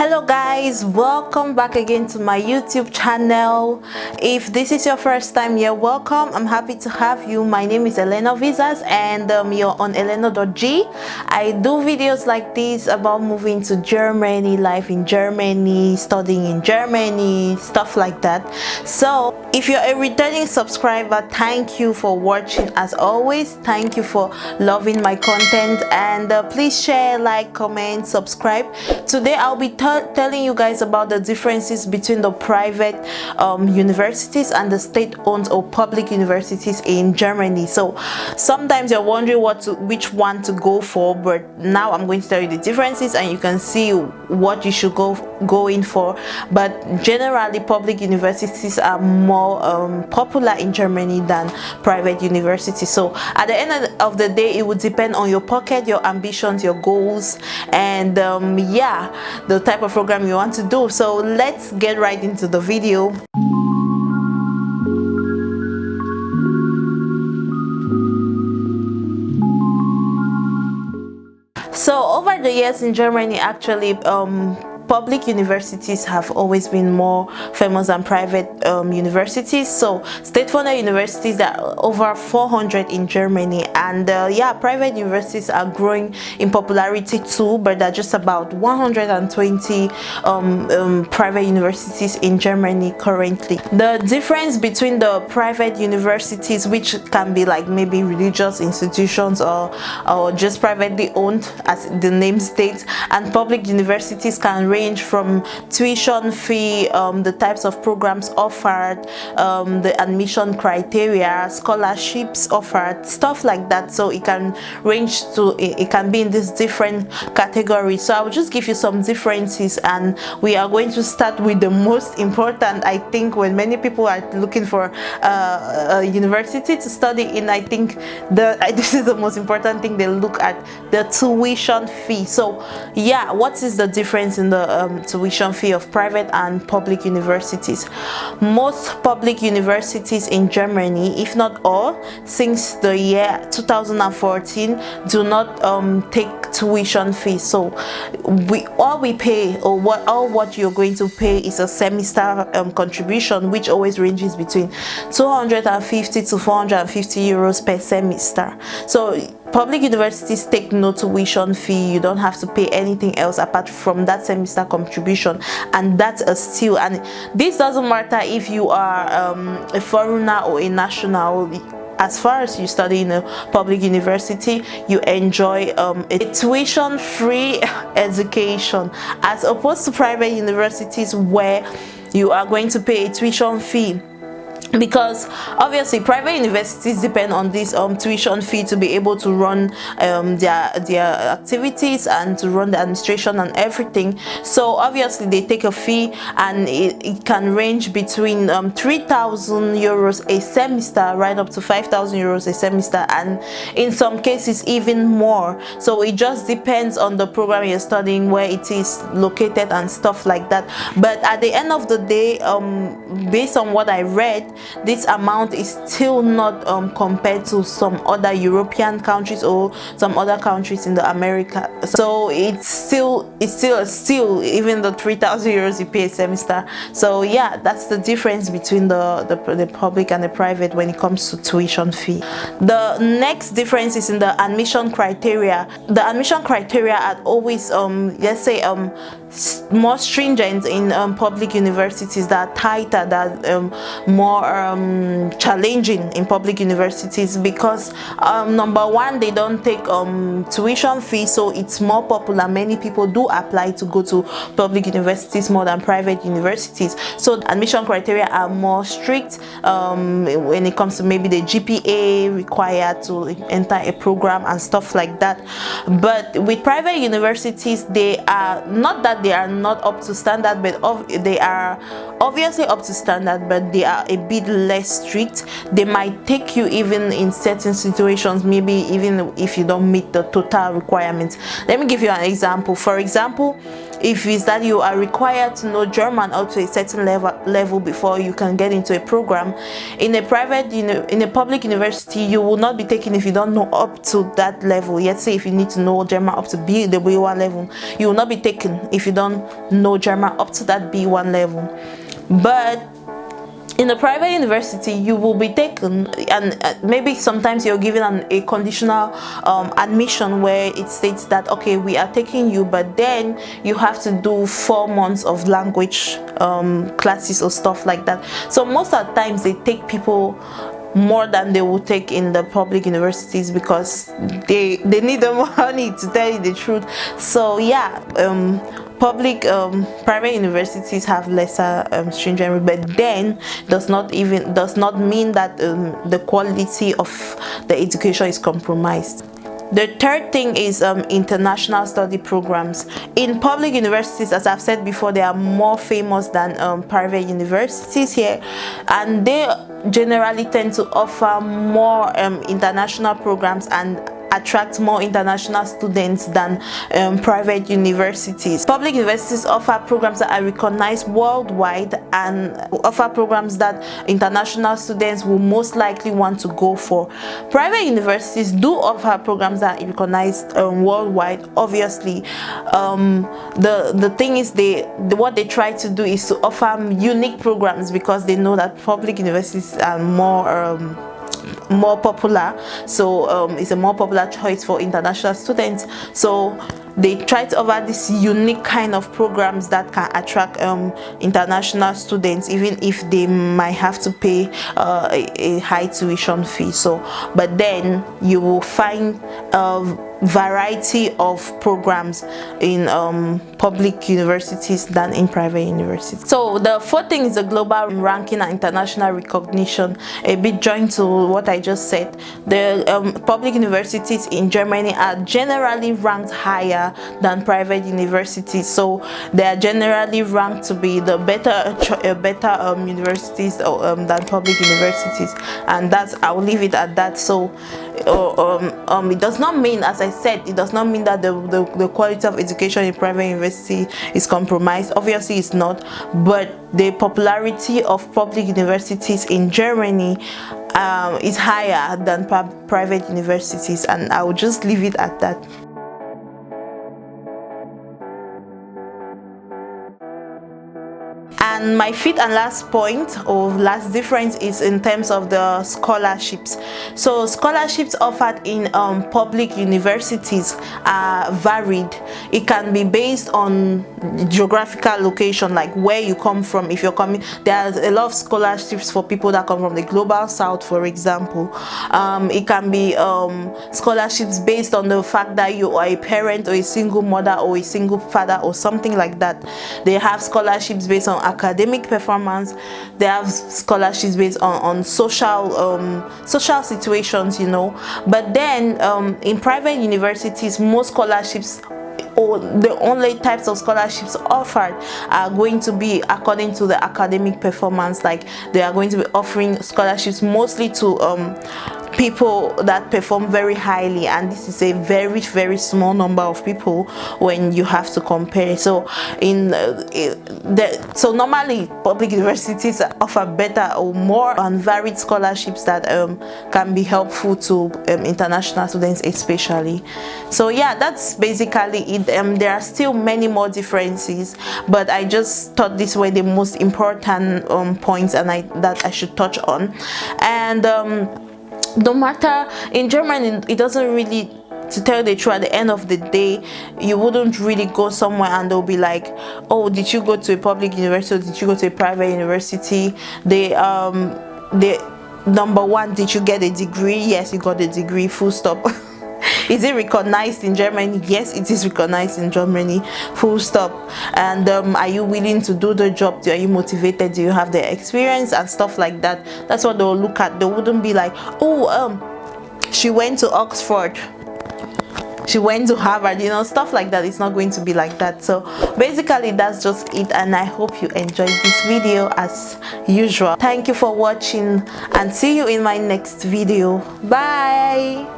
Hello guys, welcome back again to my YouTube channel. If this is your first time here, welcome. I'm happy to have you. My name is Elena Visas and you're on elena.g. I do videos like this about moving to Germany, life in Germany, studying in Germany, stuff like that. So if you're a returning subscriber, thank you for watching. As always, thank you for loving my content, and please share, like, comment, subscribe. Today I'll be telling you guys about the differences between the private universities and the state-owned or public universities in Germany. So sometimes you're wondering which one to go for, but now I'm going to tell you the differences and you can see what you should go in for. But generally, public universities are more popular in Germany than private universities. So at the end of the day, it would depend on your pocket, your ambitions, your goals, and yeah, the type of program you want to do. So let's get right into the video. So over the years in Germany, actually public universities have always been more famous than private universities. So state-funded universities, there are over 400 in Germany, and yeah, private universities are growing in popularity too, but there are just about 120 private universities in Germany currently. The difference between the private universities, which can be like maybe religious institutions or just privately owned as the name states, and public universities can range from tuition fee, the types of programs offered, the admission criteria, scholarships offered, stuff like that. So it can range to, it can be in these different categories. So I will just give you some differences, and we are going to start with the most important. I think when many people are looking for a university to study in, I think this is the most important thing they look at: the tuition fee. So yeah, what is the difference in the tuition fee of private and public universities? Most public universities in Germany, if not all, since the year 2014, do not take tuition fee. So all we pay, or what you're going to pay, is a semester contribution, which always ranges between 250 to 450 euros per semester. So public universities take no tuition fee. You don't have to pay anything else apart from that semester contribution, and that's a steal. And this doesn't matter if you are a foreigner or a national. As far as you study in a public university, you enjoy a tuition-free education, as opposed to private universities where you are going to pay a tuition fee. Because obviously private universities depend on this tuition fee to be able to run their activities and to run the administration and everything. So obviously they take a fee, and it can range between 3,000 euros a semester right up to 5,000 euros a semester, and in some cases even more. So it just depends on the program you're studying, where it is located and stuff like that. But at the end of the day, based on what I read, this amount is still not compared to some other European countries or some other countries in the America. So it's still even the 3,000 euros you pay a semester. So yeah, that's the difference between the public and the private when it comes to tuition fee. The next difference is in the admission criteria. The admission criteria are always let's say more stringent in public universities, that are tighter, that more challenging in public universities, because number one, they don't take tuition fees, so it's more popular. Many people do apply to go to public universities more than private universities. So admission criteria are more strict when it comes to maybe the GPA required to enter a program and stuff like that. But with private universities, they are not that they are not up to standard, but they are obviously up to standard, but they are a bit bit less strict. They might take you even in certain situations, maybe even if you don't meet the total requirements. Let me give you an example. For example, if it's that you are required to know German up to a certain level before you can get into a program, in a public university, you will not be taken if you don't know up to that level. Let's say if you need to know German up to the B1 level, you will not be taken if you don't know German up to that B1 level. But in a private university, you will be taken, and maybe sometimes you're given a conditional admission where it states that, okay, we are taking you, but then you have to do 4 months of language classes or stuff like that. So most of the times they take people more than they will take in the public universities because they need the money, to tell you the truth. So yeah, private universities have lesser stringent, but then does not mean that the quality of the education is compromised. The third thing is international study programs. In public universities, as I've said before, they are more famous than private universities here, and they generally tend to offer more international programs and attract more international students than private universities. Public universities offer programs that are recognized worldwide and offer programs that international students will most likely want to go for. Private universities do offer programs that are recognized worldwide. Obviously, the thing is what they try to do is to offer unique programs because they know that public universities are more popular, so it's a more popular choice for international students. So they try to offer this unique kind of programs that can attract international students, even if they might have to pay a high tuition fee. So, but then you will find variety of programs in public universities than in private universities. So the fourth thing is the global ranking and international recognition. A bit joined to what I just said. The public universities in Germany are generally ranked higher than private universities, so they are generally ranked to be the better universities than public universities, and I'll leave it at that. So it does not mean, as I said, it does not mean that the quality of education in private university is compromised. Obviously it's not, but the popularity of public universities in Germany is higher than private universities, and I will just leave it at that. And my fifth and last point, or last difference, is in terms of the scholarships. So scholarships offered in public universities are varied. It can be based on geographical location, like where you come from. If you're coming, there's a lot of scholarships for people that come from the global south, for example. It can be scholarships based on the fact that you are a parent or a single mother or a single father or something like that. They have scholarships based on academic performance. They have scholarships based on social situations, you know. But then in private universities, most scholarships, or the only types of scholarships offered, are going to be according to the academic performance. Like they are going to be offering scholarships mostly to people that perform very highly, and this is a very, very small number of people when you have to compare. So so normally public universities offer better or more varied scholarships that can be helpful to international students especially. So yeah, that's basically it. There are still many more differences, but I just thought these were the most important points that I should touch on. And no matter, in Germany, it doesn't really, to tell the truth, at the end of the day, you wouldn't really go somewhere and they'll be like, oh, did you go to a public university or did you go to a private university? Number one, did you get a degree? Yes, you got a degree, full stop. Is it recognized in Germany? Yes, it is recognized in Germany, full stop. And are you willing to do the job? Are you motivated? Do you have the experience and stuff like that? That's what they'll look at. They wouldn't be like, oh, she went to Oxford. she went to Harvard, you know, stuff like that. It's not going to be like that. So basically that's just it, and I hope you enjoyed this video as usual. Thank you for watching, and see you in my next video. Bye.